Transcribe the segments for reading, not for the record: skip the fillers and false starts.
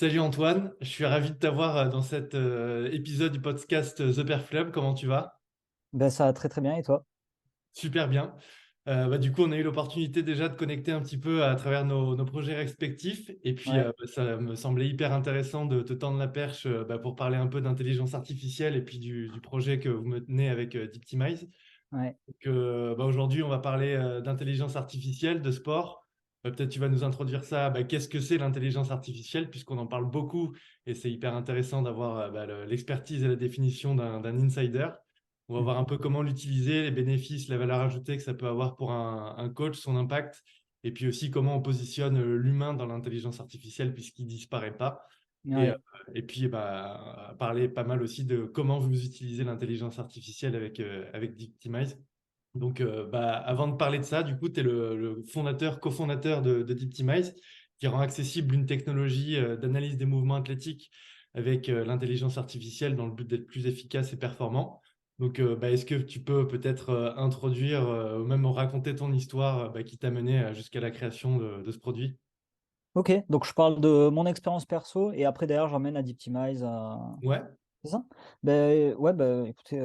Salut Antoine, je suis ravi de t'avoir dans cet épisode du podcast The Perf Club. Comment tu vas? Ben, ça va très très bien et toi? Super bien. Du coup, on a eu l'opportunité déjà de connecter un petit peu à travers nos projets respectifs. Et puis, Ouais, ça me semblait hyper intéressant de te tendre la perche pour parler un peu d'intelligence artificielle et puis du projet que vous menez avec Deeptimize. ouais. Aujourd'hui, on va parler d'intelligence artificielle, de sport. Peut-être tu vas nous introduire ça. Qu'est-ce que c'est l'intelligence artificielle, puisqu'on en parle beaucoup et c'est hyper intéressant d'avoir l'expertise et la définition d'un insider. On va voir Mhm. un peu comment l'utiliser, les bénéfices, la valeur ajoutée que ça peut avoir pour un coach, son impact, et puis aussi comment on positionne l'humain dans l'intelligence artificielle puisqu'il disparaît pas. Et, euh, Ouais. et puis, parler pas mal aussi de comment vous utilisez l'intelligence artificielle avec Deeptimize. Avant de parler de ça, du coup, tu es le fondateur, cofondateur de Deeptimize, qui rend accessible une technologie d'analyse des mouvements athlétiques avec l'intelligence artificielle dans le but d'être plus efficace et performant. Est-ce que tu peux peut-être introduire ou même raconter ton histoire qui t'a mené jusqu'à la création de ce produit? Ok, donc je parle de mon expérience perso et après derrière j'emmène à Deeptimize. Ouais, C'est ça? Ben, ouais, ben, écoutez,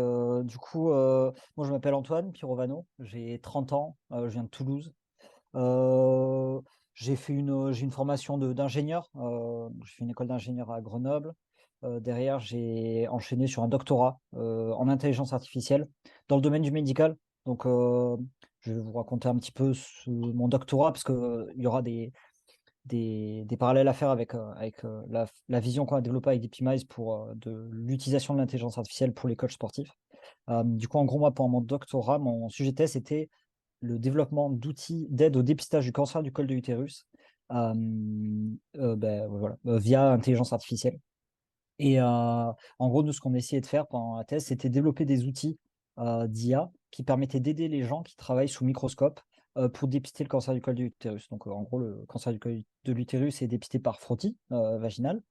du coup, moi je m'appelle Antoine Pirovano, j'ai 30 ans, je viens de Toulouse. Euh, j'ai une formation d'ingénieur, j'ai fait une école d'ingénieur à Grenoble. Derrière, j'ai enchaîné sur un doctorat en intelligence artificielle dans le domaine du médical. Donc, je vais vous raconter un petit peu mon doctorat parce que il y aura des parallèles à faire avec la vision qu'on a développée avec Deeptimize pour de l'utilisation de l'intelligence artificielle pour les coachs sportifs. Du coup, en gros, moi, pendant mon doctorat, mon sujet de thèse était le développement d'outils d'aide au dépistage du cancer du col de l'utérus via intelligence artificielle. Et en gros, nous, ce qu'on essayait de faire pendant la thèse, c'était développer des outils d'IA qui permettaient d'aider les gens qui travaillent sous microscope pour dépister le cancer du col de l'utérus. Donc, en gros, le cancer du col de l'utérus est dépisté par frottis vaginal.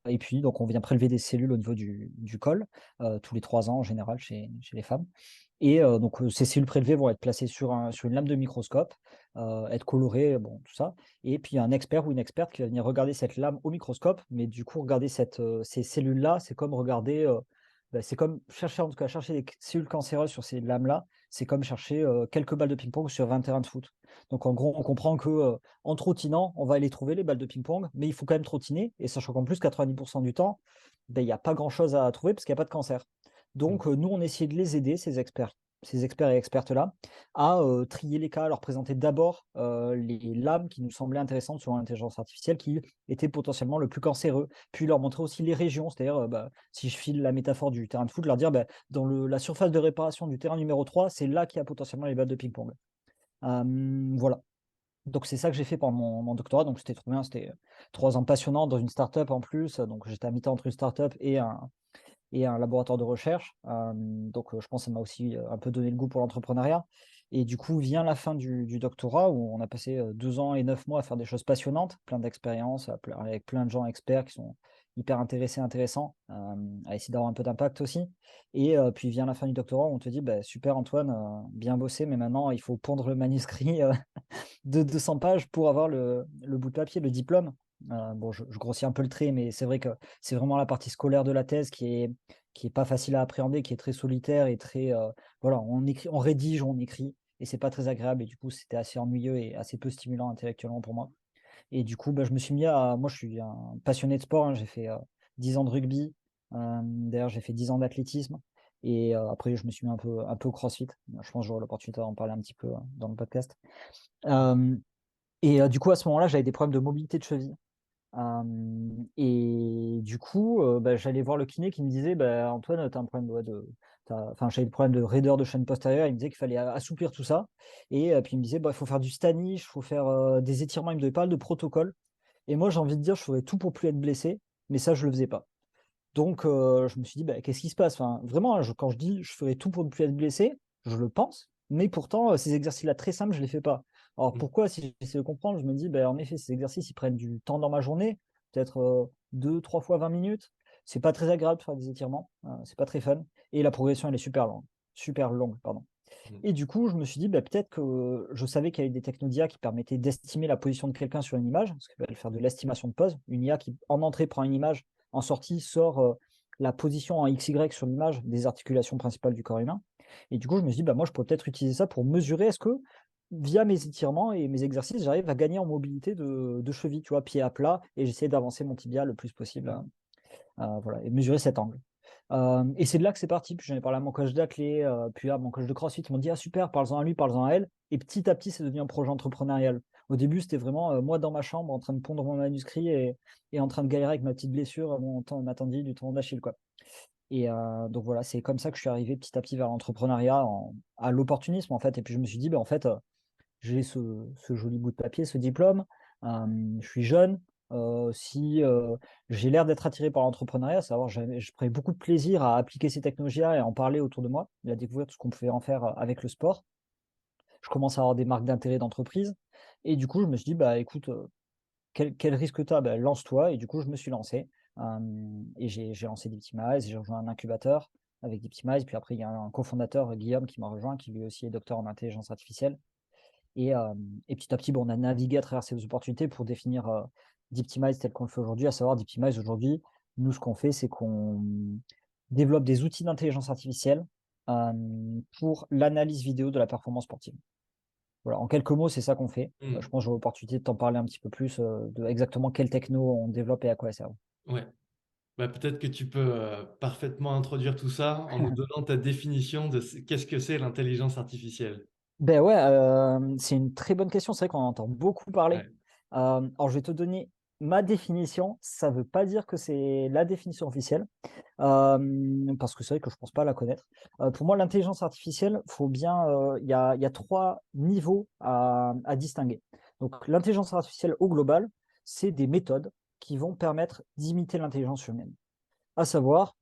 Et puis, donc, on vient prélever des cellules au niveau du col, tous les 3 ans en général chez les femmes. Et ces cellules prélevées vont être placées sur une lame de microscope, être colorées, bon, tout ça. Et puis, il y a un expert ou une experte qui va venir regarder cette lame au microscope, mais du coup, regarder ces cellules-là, c'est comme regarder, c'est comme chercher, en tout cas, chercher des cellules cancéreuses sur ces lames-là, c'est comme chercher quelques balles de ping-pong sur un terrain de foot. Donc, en gros, on comprend que en trottinant, on va aller trouver les balles de ping-pong, mais il faut quand même trottiner, et sachant qu'en plus, 90% du temps, il n'y a pas grand-chose à trouver parce qu'il n'y a pas de cancer. Donc, nous, on essayait de les aider, ces experts et expertes-là, à trier les cas, à leur présenter d'abord les lames qui nous semblaient intéressantes selon l'intelligence artificielle, qui étaient potentiellement le plus cancéreux, puis leur montrer aussi les régions, c'est-à-dire, si je file la métaphore du terrain de foot, leur dire, dans la surface de réparation du terrain numéro 3, c'est là qu'il y a potentiellement les balles de ping-pong. Voilà. Donc c'est ça que j'ai fait pendant mon doctorat, donc c'était trop bien, c'était 3 ans passionnants dans une start-up en plus, donc j'étais à mi-temps entre une start-up et un laboratoire de recherche. Je pense que ça m'a aussi un peu donné le goût pour l'entrepreneuriat. Et du coup, vient la fin du doctorat où on a passé 2 ans et 9 mois à faire des choses passionnantes, plein d'expériences, avec plein de gens experts qui sont hyper intéressés, intéressants, à essayer d'avoir un peu d'impact aussi. Et puis vient la fin du doctorat où on te dit, bah, super Antoine, bien bossé, mais maintenant il faut pondre le manuscrit de 200 pages pour avoir le bout de papier, le diplôme. Bon, je grossis un peu le trait, mais c'est vrai que c'est vraiment la partie scolaire de la thèse qui est pas facile à appréhender, qui est très solitaire et très voilà, on écrit, on rédige, on écrit, et c'est pas très agréable. Et du coup, c'était assez ennuyeux et assez peu stimulant intellectuellement pour moi. Et du coup, je me suis mis à, moi, je suis un passionné de sport, hein. J'ai fait 10 ans de rugby. D'ailleurs, j'ai fait 10 ans d'athlétisme. Et après, je me suis mis un peu au CrossFit. Je pense que j'aurai l'opportunité d'en parler un petit peu dans le podcast. Euh, du coup, à ce moment-là, j'avais des problèmes de mobilité de cheville. Et du coup, j'allais voir le kiné qui me disait, Antoine, tu as un problème enfin, j'avais le problème de raideur de chaîne postérieure. Il me disait qu'il fallait assouplir tout ça. Et puis il me disait, il faut faire du stanie, il faut faire des étirements. Il me donnait pas mal de protocoles. Et moi, j'ai envie de dire, je ferais tout pour plus être blessé, mais ça, je le faisais pas. Donc, je me suis dit, qu'est-ce qui se passe? Enfin, vraiment, hein, quand je dis je ferai tout pour ne plus être blessé, je le pense, mais pourtant, ces exercices-là très simples, je ne les fais pas. Alors pourquoi, si j'essaie de comprendre, je me dis, en effet, ces exercices, ils prennent du temps dans ma journée, peut-être 2, 3 fois 20 minutes. C'est pas très agréable de faire des étirements, c'est pas très fun. Et la progression, elle est super longue, pardon. Mm. Et du coup, je me suis dit, bah, peut-être que je savais qu'il y avait des technos d'IA qui permettaient d'estimer la position de quelqu'un sur une image, parce qu'elle va faire de l'estimation de pose. Une IA qui, en entrée, prend une image, en sortie, sort la position en XY sur l'image des articulations principales du corps humain. Et du coup, je me suis dit, bah, moi, je pourrais peut-être utiliser ça pour mesurer est-ce que, via mes étirements et mes exercices, j'arrive à gagner en mobilité de cheville, tu vois, pied à plat, et j'essaie d'avancer mon tibia le plus possible, voilà, et mesurer cet angle. Et c'est de là que c'est parti. Puis j'en ai parlé à mon coach d'athlé, puis à mon coach de CrossFit. Ils m'ont dit: «Ah super, parle-en à lui, parle-en à elle». Et petit à petit, c'est devenu un projet entrepreneurial. Au début, c'était vraiment, moi dans ma chambre en train de pondre mon manuscrit et en train de galérer avec ma petite blessure, ma tendinite du tendon d'Achille, quoi. Et donc voilà, c'est comme ça que je suis arrivé petit à petit vers l'entrepreneuriat, à l'opportunisme, en fait. Et puis je me suis dit: «Bah, en fait, j'ai ce joli bout de papier, ce diplôme, je suis jeune, si, j'ai l'air d'être attiré par l'entrepreneuriat, à savoir je prenais beaucoup de plaisir à appliquer ces technologies-là et à en parler autour de moi et à découvrir tout ce qu'on pouvait en faire, avec le sport. Je commence à avoir des marques d'intérêt d'entreprise et du coup, je me suis dit: «Bah, écoute, quel risque tu as? Bah, lance-toi» et du coup, je me suis lancé, et j'ai lancé Diptimize, j'ai rejoint un incubateur avec Diptimize, puis après il y a un cofondateur, Guillaume, qui m'a rejoint, qui lui aussi est docteur en intelligence artificielle. Et petit à petit, bon, on a navigué à travers ces opportunités pour définir, Diptimize tel qu'on le fait aujourd'hui. À savoir Diptimize aujourd'hui, nous, ce qu'on fait, c'est qu'on développe des outils d'intelligence artificielle, pour l'analyse vidéo de la performance sportive. Voilà, en quelques mots, c'est ça qu'on fait. Je Mm. pense que j'aurai l'opportunité de t'en parler un petit peu plus, de exactement quelle techno on développe et à quoi elle sert. Ouais. Bah, peut-être que tu peux parfaitement introduire tout ça en nous donnant ta définition de qu'est-ce que c'est l'intelligence artificielle. Ben ouais, c'est une très bonne question. C'est vrai qu'on en entend beaucoup parler. Ouais. Alors je vais te donner ma définition. Ça veut pas dire que c'est la définition officielle, parce que c'est vrai que je pense pas la connaître. Pour moi, l'intelligence artificielle, faut bien, il y a 3 niveaux à distinguer. Donc l'intelligence artificielle au global, c'est des méthodes qui vont permettre d'imiter l'intelligence humaine. À savoir,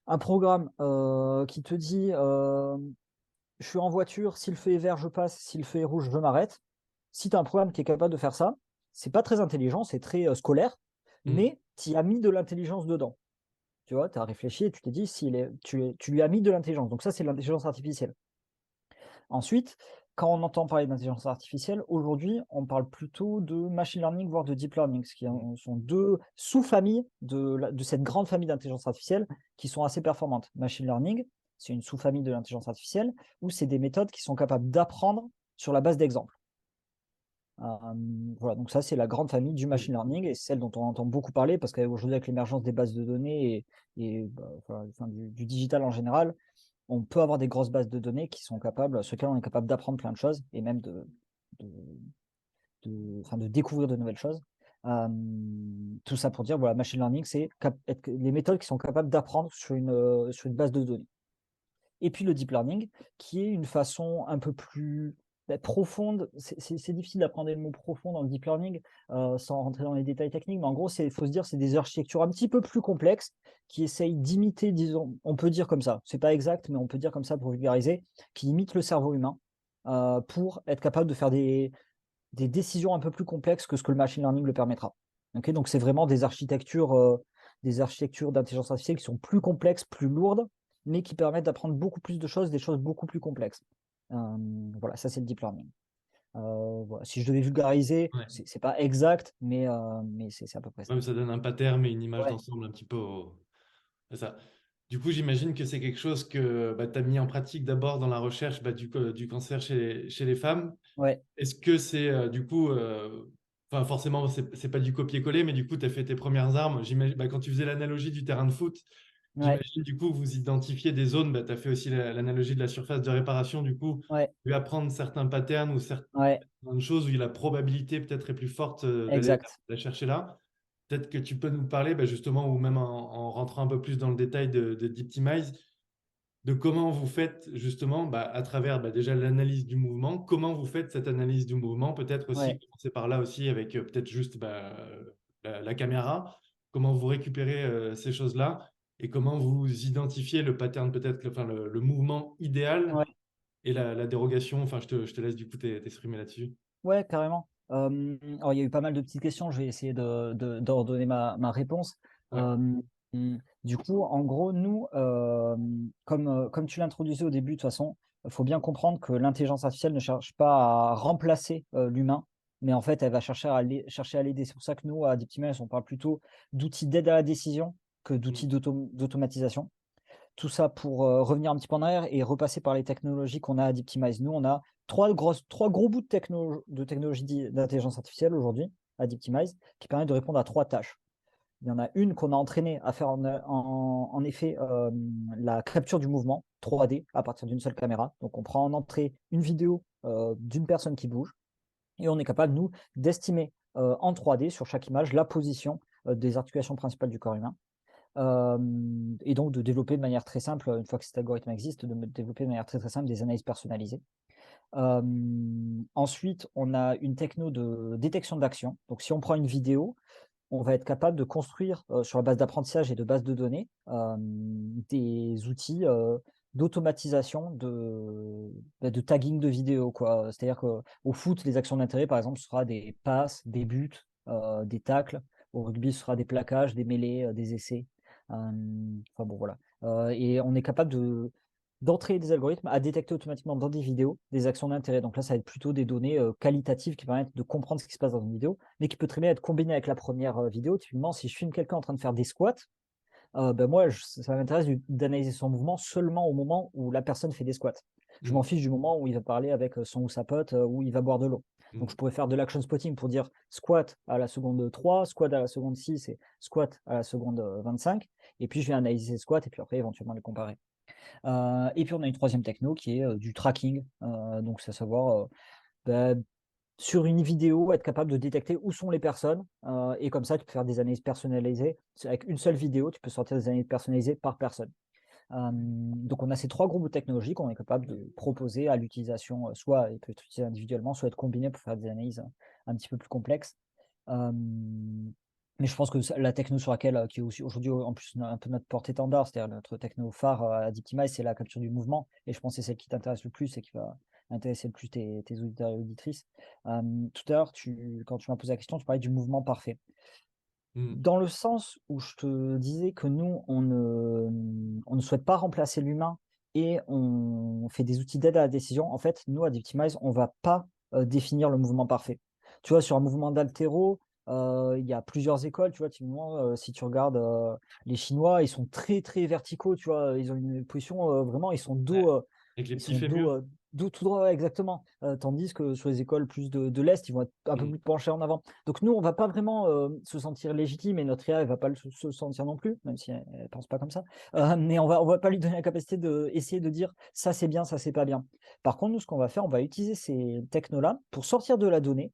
un programme, qui te dit, je suis en voiture, si le feu est vert, je passe, si le feu est rouge, je m'arrête. Si tu as un programme qui est capable de faire ça, c'est pas très intelligent, c'est très scolaire, Mm. mais tu as mis de l'intelligence dedans. Tu vois, tu as réfléchi et tu t'es dit, tu lui as mis de l'intelligence. Donc ça, c'est l'intelligence artificielle. Ensuite, quand on entend parler d'intelligence artificielle, aujourd'hui, on parle plutôt de machine learning, voire de deep learning, ce qui Mm. sont deux sous-familles de cette grande famille d'intelligence artificielle qui sont assez performantes. Machine learning, c'est une sous-famille de l'intelligence artificielle où c'est des méthodes qui sont capables d'apprendre sur la base d'exemples. Voilà, donc ça, c'est la grande famille du Mm. machine learning et celle dont on entend beaucoup parler parce qu'aujourd'hui, avec l'émergence des bases de données et bah, enfin, du digital en général, on peut avoir des grosses bases de données qui sont capables, sur lesquelles on est capable d'apprendre plein de choses et même de, enfin, de découvrir de nouvelles choses. Tout ça pour dire, voilà, machine learning, c'est les méthodes qui sont capables d'apprendre sur une base de données. Et puis le deep learning, qui est une façon un peu plus profonde. C'est difficile d'apprendre le mot profond dans le deep learning, sans rentrer dans les détails techniques, mais en gros, il faut se dire, c'est des architectures un petit peu plus complexes qui essayent d'imiter, disons, on peut dire comme ça, c'est pas exact, mais on peut dire comme ça pour vulgariser, qui imitent le cerveau humain, pour être capable de faire des décisions un peu plus complexes que ce que le machine learning le permettra. Ok, donc c'est vraiment des architectures d'intelligence artificielle qui sont plus complexes, plus lourdes, mais qui permettent d'apprendre beaucoup plus de choses, des choses beaucoup plus complexes. Voilà, ça c'est le deep learning. Voilà. Si je devais vulgariser, Ouais. c'est pas exact, mais c'est à peu près ça. Même ça donne un pattern et une image Ouais, d'ensemble un petit peu c'est ça. Du coup, j'imagine que c'est quelque chose que tu as mis en pratique d'abord dans la recherche du cancer chez les femmes. ouais, Est-ce que c'est du coup, enfin forcément, c'est pas du copier-coller, mais du coup, tu as fait tes premières armes. J'imagine, quand tu faisais l'analogie du terrain de foot, ouais, j'imagine du coup, vous identifiez des zones. Tu as fait aussi l'analogie de la surface de réparation. Du coup, ouais, tu vas apprendre certains patterns ou ouais, certaines choses où la probabilité peut-être est plus forte d'aller exact. la chercher là. Peut-être que tu peux nous parler justement, ou même en rentrant un peu plus dans le détail de Deeptimize, de comment vous faites justement, à travers déjà l'analyse du mouvement, comment vous faites cette analyse du mouvement, peut-être aussi Ouais, commencer par là aussi avec peut-être juste la caméra, comment vous récupérez ces choses-là et comment vous identifiez le pattern, peut-être enfin, le mouvement idéal ouais, et la dérogation. Enfin, je te laisse du coup t'exprimer là-dessus. ouais, carrément. Alors il y a eu pas mal de petites questions, je vais essayer d'ordonner ma réponse. Ouais. Du coup, en gros, nous, comme tu l'introduisais au début, de toute façon, il faut bien comprendre que l'intelligence artificielle ne cherche pas à remplacer l'humain, mais en fait, elle va chercher à l'aider. C'est pour ça que nous, à Diptimize, on parle plutôt d'outils d'aide à la décision que d'outils Mm. d'automatisation. Tout ça pour revenir un petit peu en arrière et repasser par les technologies qu'on a à Diptimize. Nous, on a trois gros bouts de technologie d'intelligence artificielle aujourd'hui à Diptimize qui permettent de répondre à trois tâches. Il y en a une qu'on a entraîné à faire en effet la capture du mouvement 3D à partir d'une seule caméra. Donc on prend en entrée une vidéo d'une personne qui bouge et on est capable, nous, d'estimer en 3D sur chaque image la position des articulations principales du corps humain. Et donc de développer de manière très simple, une fois que cet algorithme existe, de développer de manière très très simple des analyses personnalisées. Ensuite, on a une techno de détection d'action. Donc si on prend une vidéo, on va être capable de construire sur la base d'apprentissage et de base de données des outils d'automatisation de tagging de vidéos, quoi. C'est-à-dire qu'au foot, les actions d'intérêt, par exemple, ce sera des passes, des buts, des tacles. Au rugby, ce sera des plaquages, des mêlées, des essais. Enfin bon, voilà. Et on est capable d'entrer des algorithmes à détecter automatiquement dans des vidéos des actions d'intérêt. Donc là, ça va être plutôt des données qualitatives qui permettent de comprendre ce qui se passe dans une vidéo, mais qui peut très bien être combiné avec la première vidéo. Typiquement, si je filme quelqu'un en train de faire des squats, ben moi, ça m'intéresse d'analyser son mouvement seulement au moment où la personne fait des squats. Je m'en Mm. fiche du moment où il va parler avec son ou sa pote, où il va boire de l'eau. Donc, Mm. je pourrais faire de l'action spotting pour dire squat à la seconde 3, squat à la seconde 6 et squat à la seconde 25. Et puis, je vais analyser ces squats et puis après, éventuellement les comparer. Et puis on a une troisième techno qui est du tracking. Donc c'est à savoir, bah, sur une vidéo, être capable de détecter où sont les personnes. Et comme ça, tu peux faire des analyses personnalisées. Avec une seule vidéo, tu peux sortir des analyses personnalisées par personne. Donc on a ces trois groupes technologiques qu'on est capable de proposer à l'utilisation, soit il peut être utilisé individuellement, soit être combiné pour faire des analyses un petit peu plus complexes. Euh, mais je pense que la techno sur laquelle, qui est aussi aujourd'hui en plus un peu notre porte-étendard, c'est-à-dire notre techno phare à Diptimize, c'est la capture du mouvement. Et je pense que c'est celle qui t'intéresse le plus et qui va intéresser le plus tes auditeurs et auditrices. Tout à l'heure, quand tu m'as posé la question, tu parlais du mouvement parfait. Mm. Dans le sens où je te disais que nous, on ne souhaite pas remplacer l'humain et on fait des outils d'aide à la décision, en fait, nous, à Diptimize, on ne va pas définir le mouvement parfait. Tu vois, sur un mouvement d'haltéro, il y a plusieurs écoles, tu vois, typiquement, si tu regardes les Chinois, ils sont très, très verticaux, tu vois, ils ont une position vraiment, Ouais. Avec les ils petits sont fémurs. dos tout droit, ouais, exactement. Tandis que sur les écoles plus de l'Est, ils vont être un peu Mm. plus penchés en avant. Donc nous, on va pas vraiment se sentir légitime et notre IA, elle va pas se sentir non plus, même si elle ne pense pas comme ça. Mais on va pas lui donner la capacité d'essayer de dire ça c'est bien, ça c'est pas bien. Par contre, nous, ce qu'on va faire, on va utiliser ces technos-là pour sortir de la donnée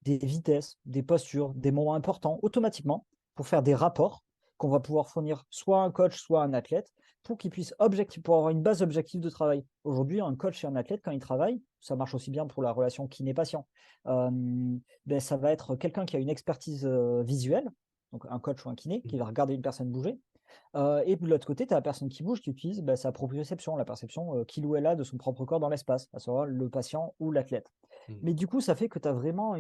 des vitesses, des postures, des moments importants automatiquement pour faire des rapports qu'on va pouvoir fournir soit à un coach, soit à un athlète pour qu'ils puissent pour avoir une base objective de travail. Aujourd'hui, un coach et un athlète, quand ils travaillent, ça marche aussi bien pour la relation kiné-patient. Ben, ça va être quelqu'un qui a une expertise visuelle, donc un coach ou un kiné, qui va regarder une personne bouger. Et de l'autre côté, tu as la personne qui bouge, qui utilise bah, sa proprioception, la perception qu'il ou elle a de son propre corps dans l'espace, à savoir le patient ou l'athlète. Mm. Mais du coup, ça fait que tu as vraiment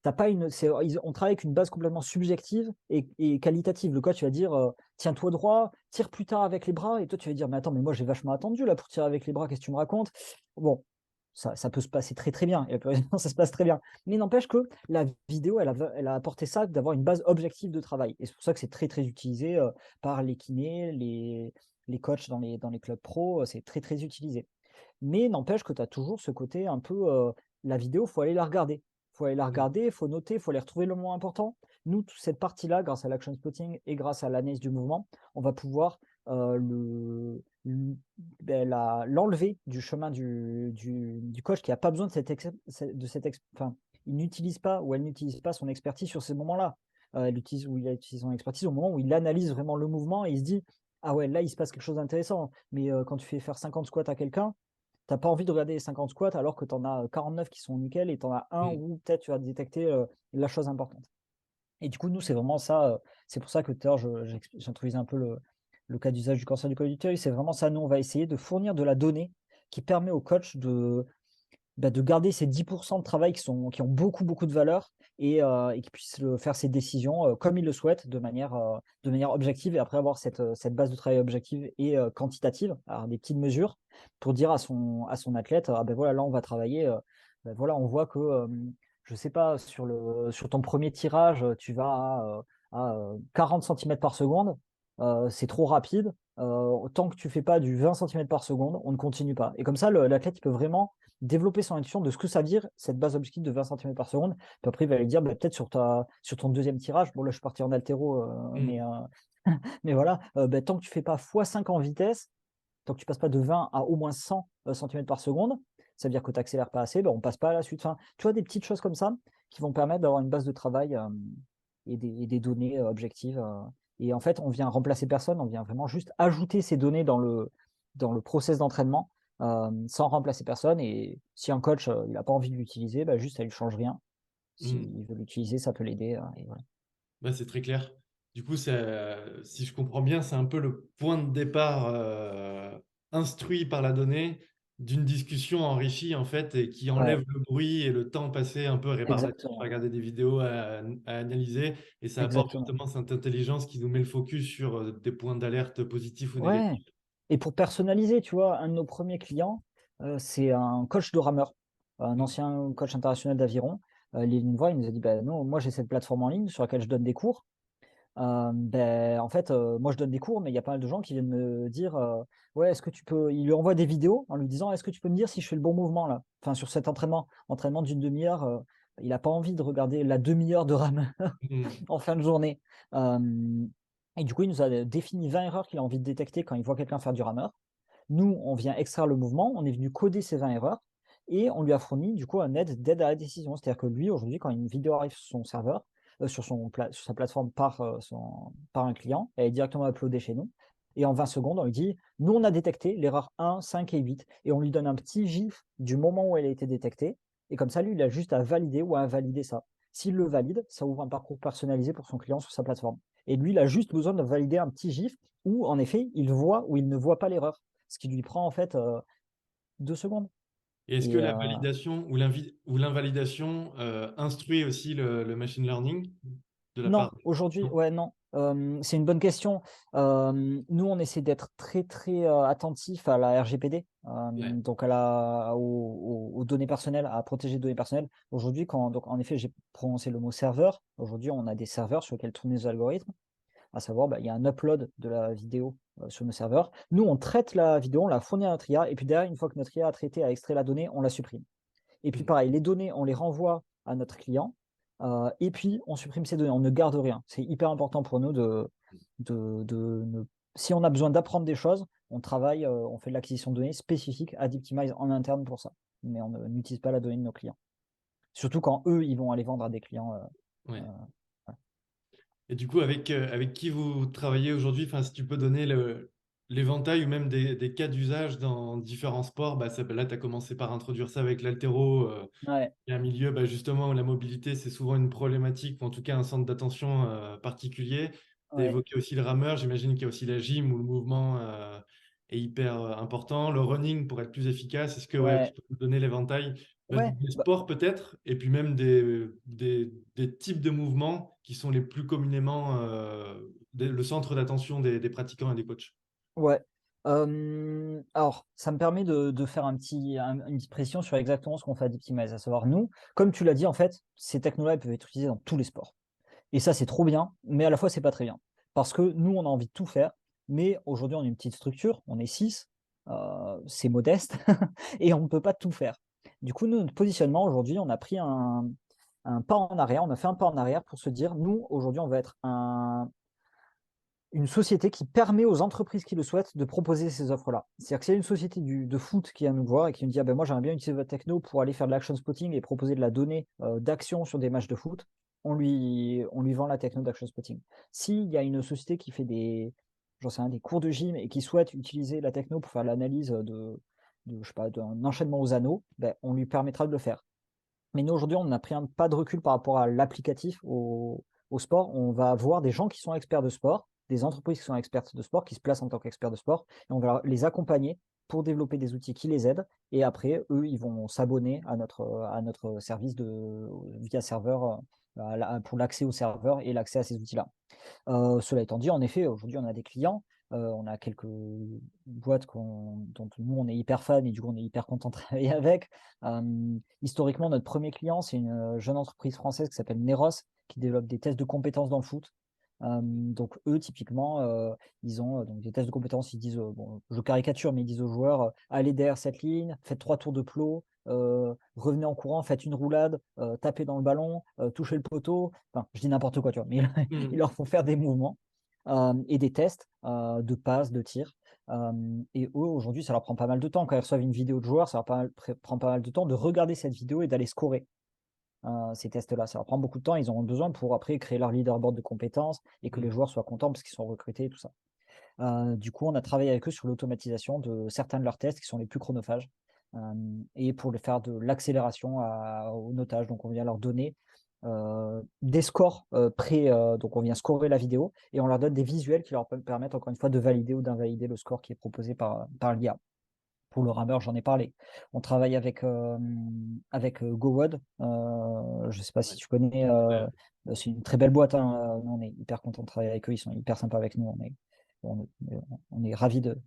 t'as pas on travaille avec une base complètement subjective et qualitative. Le coach, tu vas dire, tiens-toi droit, tire plus tard avec les bras. Et toi, tu vas dire, mais attends, mais moi, j'ai vachement attendu là pour tirer avec les bras. Qu'est-ce que tu me racontes? Bon, ça peut se passer très très bien. Et la plupart du temps, ça se passe très bien. Mais n'empêche que la vidéo, elle a apporté ça d'avoir une base objective de travail. Et c'est pour ça que c'est très très utilisé par les kinés, les coachs dans les clubs pro. C'est très très utilisé. Mais n'empêche que tu as toujours ce côté un peu, la vidéo, il faut aller la regarder. Il faut aller la Mm. regarder, il faut noter, il faut aller retrouver le moment important. Nous, toute cette partie-là, grâce à l'action spotting et grâce à l'analyse du mouvement, on va pouvoir ben, l'enlever du chemin du coach qui n'a pas besoin de enfin, il n'utilise pas ou elle n'utilise pas son expertise sur ces moments-là. Elle utilise ou il a utilisé son expertise au moment où il analyse vraiment le mouvement et il se dit, ah ouais, là, il se passe quelque chose d'intéressant. Mais quand tu fais faire 50 squats à quelqu'un, tu n'as pas envie de regarder les 50 squats alors que tu en as 49 qui sont nickel et tu en as un Mm. où peut-être tu vas détecter la chose importante. Et du coup, nous, c'est vraiment ça. C'est pour ça que tout à l'heure, j'introduisais un peu le cas d'usage du cancer du col du utérus. C'est vraiment ça. Nous, on va essayer de fournir de la donnée qui permet au coach de garder ces 10% de travail qui ont beaucoup, beaucoup de valeur et qu'il puisse faire ses décisions comme il le souhaite de manière objective et après avoir cette base de travail objective et quantitative, alors des petites mesures pour dire à son athlète, ah ben voilà, là on va travailler, ben voilà, on voit que, je sais pas, sur ton premier tirage, tu vas à 40 centimètres par seconde, c'est trop rapide. Tant que tu fais pas du 20 centimètres par seconde, on ne continue pas. Et comme ça, l'athlète il peut vraiment développer son intuition de ce que ça veut dire, cette base objective de 20 centimètres par seconde. Puis après, il va lui dire, bah, peut-être sur ton deuxième tirage, bon là je suis parti en haltéro, Mm. mais voilà, bah, tant que tu fais pas x5 en vitesse, tant que tu passes pas de 20 à au moins 100 centimètres par seconde, ça veut dire que tu n'accélères pas assez, bah, on passe pas à la suite. Enfin, tu vois, des petites choses comme ça qui vont permettre d'avoir une base de travail et des données objectives. Et en fait, on vient remplacer personne, on vient vraiment juste ajouter ces données dans le process d'entraînement sans remplacer personne. Et si un coach il n'a pas envie de l'utiliser, bah, juste ça lui change rien. Mm. S'il veut l'utiliser, ça peut l'aider. Et voilà. Bah, c'est très clair. Du coup, si je comprends bien, c'est un peu le point de départ instruit par la donnée d'une discussion enrichie en fait et qui Ouais, enlève le bruit et le temps passé un peu rébarbatif à exactement. regarder des vidéos, à analyser et ça apporte Exactement. justement cette intelligence qui nous met le focus sur des points d'alerte positifs ou Ouais. négatifs. Et pour personnaliser, tu vois, un de nos premiers clients, c'est un coach de rameur, un Mm. ancien coach international d'aviron. Il est venu me voir, il nous a dit: «Bah, non, moi j'ai cette plateforme en ligne sur laquelle je donne des cours. Beh, en fait, moi je donne des cours, mais il y a pas mal de gens qui viennent me dire, ouais, est-ce que tu peux» il lui envoie des vidéos en lui disant: «Est-ce que tu peux me dire si je fais le bon mouvement là? Enfin sur cet entraînement d'une demi heure», il a pas envie de regarder la demi heure de rameur Mm. en fin de journée. Hem et du coup, il nous a défini 20 erreurs qu'il a envie de détecter quand il voit quelqu'un faire du rameur. Nous, on vient extraire le mouvement, on est venu coder ces 20 erreurs et on lui a fourni du coup un d'aide à la décision. C'est-à-dire que lui, aujourd'hui, quand une vidéo arrive sur son serveur, sur sa plateforme par un client, elle est directement uploadée chez nous. Et en 20 secondes, on lui dit, nous, on a détecté l'erreur 1, 5 et 8. Et on lui donne un petit gif du moment où elle a été détectée. Et comme ça, lui, il a juste à valider ou à invalider ça. S'il le valide, ça ouvre un parcours personnalisé pour son client sur sa plateforme. Et lui, il a juste besoin de valider un petit gif où, en effet, il voit ou il ne voit pas l'erreur, ce qui lui prend en fait 2 secondes. Et est-ce que Et la validation ou l'invalidation instruit aussi le machine learning de la part non, aujourd'hui, non. ouais, non. C'est une bonne question. Nous, on essaie d'être très, très attentif à la RGPD, Ouais. donc aux données personnelles, à protéger les données personnelles. Aujourd'hui, donc, en effet, j'ai prononcé le mot serveur. Aujourd'hui, on a des serveurs sur lesquels tournent les algorithmes. À savoir, bah, il y a un upload de la vidéo sur nos serveurs. Nous, on traite la vidéo, on la fournit à notre IA, et puis derrière, une fois que notre IA a traité, a extrait la donnée, on la supprime. Et puis Mm. pareil, les données, on les renvoie à notre client, et puis on supprime ces données, on ne garde rien. C'est hyper important pour nous de ne si on a besoin d'apprendre des choses, on travaille, on fait de l'acquisition de données spécifique à Diptimize en interne pour ça. Mais on n'utilise pas la donnée de nos clients. Surtout quand eux, ils vont aller vendre à des clients, heu, Ouais. ouais. Et du coup, avec qui vous travaillez aujourd'hui, enfin, si tu peux donner l'éventail ou même des cas d'usage dans différents sports, bah, là, tu as commencé par introduire ça avec l'haltéro. Ouais, Il y a un milieu bah, justement où la mobilité, c'est souvent une problématique, ou en tout cas un centre d'attention particulier. Tu as ouais, évoqué aussi le rameur, j'imagine qu'il y a aussi la gym où le mouvement est hyper important. Le running pour être plus efficace, est-ce que ouais, tu ouais, peux nous donner l'éventail ouais, des bah, sports peut-être, et puis même des types de mouvements qui sont les plus communément le centre d'attention des pratiquants et des coachs? ouais. Alors, ça me permet de faire une petite précision sur exactement ce qu'on fait à Diptimize. À savoir, nous, comme tu l'as dit, en fait, ces technos-là, ils peuvent être utilisés dans tous les sports. Et ça, c'est trop bien, mais à la fois, c'est pas très bien. Parce que nous, on a envie de tout faire, mais aujourd'hui, on est une petite structure, on est 6, c'est modeste, et on ne peut pas tout faire. Du coup, nous, notre positionnement aujourd'hui, on a pris un pas en arrière, on a fait un pas en arrière pour se dire, nous, aujourd'hui, on va être une société qui permet aux entreprises qui le souhaitent de proposer ces offres-là. C'est-à-dire que s'il y a une société de foot qui vient nous voir et qui nous dit: «Ah ben moi j'aimerais bien utiliser votre techno pour aller faire de l'action spotting et proposer de la donnée, d'action sur des matchs de foot», on lui vend la techno d'action spotting. S'il y a une société qui fait j'en sais rien, des cours de gym et qui souhaite utiliser la techno pour faire l'analyse je sais pas, d'un enchaînement aux anneaux, ben on lui permettra de le faire. Mais nous, aujourd'hui, on a pris un pas de recul par rapport à l'applicatif au sport. On va avoir des gens qui sont experts de sport, des entreprises qui sont expertes de sport, qui se placent en tant qu'experts de sport, et on va les accompagner pour développer des outils qui les aident. Et après, eux, ils vont s'abonner à notre service via serveur. pour l'accès au serveur et l'accès à ces outils-là. Cela étant dit, en effet, aujourd'hui, on a des clients, on a quelques boîtes dont nous, on est hyper fan et du coup, on est hyper content de travailler avec. Historiquement, notre premier client, c'est une, jeune entreprise française qui s'appelle Neros, qui développe des tests de compétences dans le foot. Donc eux, typiquement, ils ont, donc des tests de compétences, ils disent, bon, je caricature, mais ils disent aux joueurs: «Allez derrière cette ligne, faites 3 tours de plot, revenez en courant, faites une roulade, tapez dans le ballon, touchez le poteau». Enfin, je dis n'importe quoi, tu vois? Mais ils Mhm. leur font faire des mouvements, et des tests, de passes, de tirs, et eux, aujourd'hui, ça leur prend pas mal de temps. Quand ils reçoivent une vidéo de joueur, ça leur prend pas mal de temps de regarder cette vidéo et d'aller scorer, ces tests-là. Ça leur prend beaucoup de temps, ils en ont besoin pour après créer leur leaderboard de compétences et que les Mhm. joueurs soient contents parce qu'ils sont recrutés et tout ça. Du coup, on a travaillé avec eux sur l'automatisation de certains de leurs tests qui sont les plus chronophages, et pour le faire de l'accélération au notage. Donc on vient leur donner, des scores, donc on vient scorer la vidéo et on leur donne des visuels qui leur permettent encore une fois de valider ou d'invalider le score qui est proposé par l'IA. Pour le rameur, j'en ai parlé. On travaille avec GoWOD. Je ne sais pas si Ouais. tu connais, Ouais. c'est une très belle boîte, hein. Nous, on est hyper contents de travailler avec eux. Ils sont hyper sympas avec nous. On est ravis de